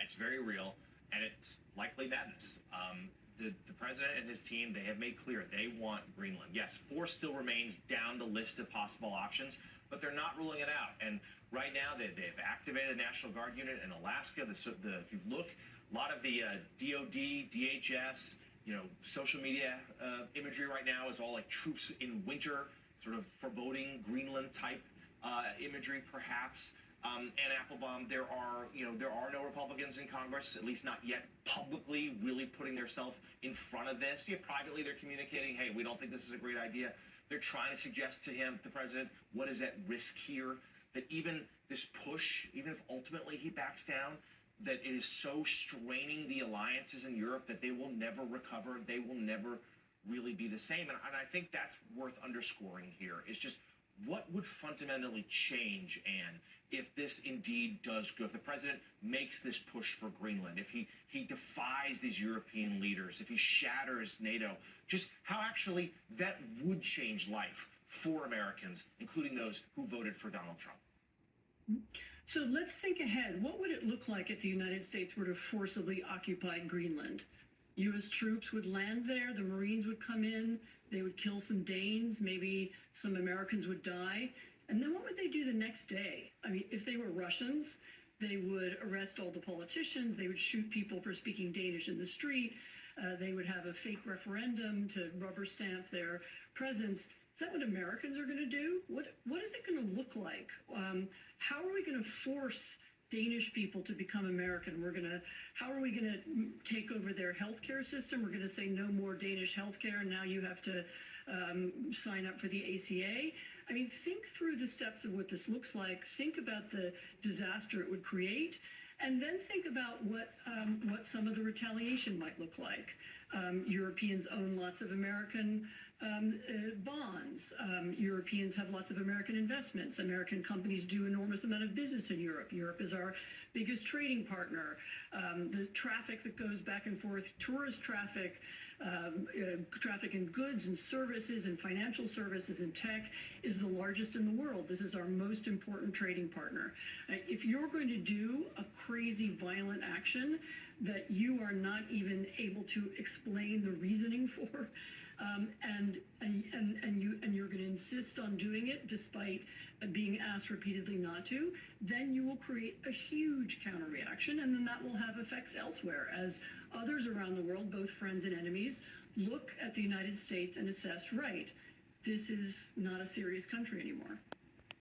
It's very real, and it's likely madness. The president and his team, they have made clear they want Greenland. Yes, force still remains down the list of possible options, but they're not ruling it out. And right now, they've activated a National Guard unit in Alaska. If you look, a lot of the DOD, DHS, social media imagery right now is all like troops in winter, sort of foreboding Greenland type imagery, perhaps. And Applebaum, there are no Republicans in Congress, at least not yet publicly, really putting themselves in front of this. Privately, they're communicating, hey, we don't think this is a great idea. They're trying to suggest to him, the president, what is at risk here, that even this push, even if ultimately he backs down, that it is so straining the alliances in Europe that they will never recover. They will never really be the same. And I think that's worth underscoring here. It's just, what would fundamentally change, Anne, if this indeed does go, if the president makes this push for Greenland, if he defies these European leaders, if he shatters NATO, just how actually that would change life for Americans, including those who voted for Donald Trump. So let's think ahead. What would it look like if the United States were to forcibly occupy Greenland? U.S. troops would land there, the Marines would come in, they would kill some Danes, maybe some Americans would die. And then what would they do the next day? I mean, if they were Russians, they would arrest all the politicians, they would shoot people for speaking Danish in the street, they would have a fake referendum to rubber stamp their presence. Is that what Americans are going to do? What is it going to look like? How are we going to force Danish people to become American? How are we going to take over their healthcare system? We're going to say no more Danish healthcare, and now you have to sign up for the ACA. I mean, think through the steps of what this looks like. Think about the disaster it would create, and then think about what some of the retaliation might look like. Europeans own lots of American bonds. Europeans have lots of American investments. American companies do enormous amount of business in Europe. Europe is our biggest trading partner. The traffic that goes back and forth, tourist traffic, traffic in goods and services and financial services and tech is the largest in the world. This is our most important trading partner. If you're going to do a crazy violent action that you are not even able to explain the reasoning for, and you're going to insist on doing it despite being asked repeatedly not to, then you will create a huge counter reaction, and then that will have effects elsewhere as others around the world, both friends and enemies, look at the United States and assess, right, this is not a serious country anymore.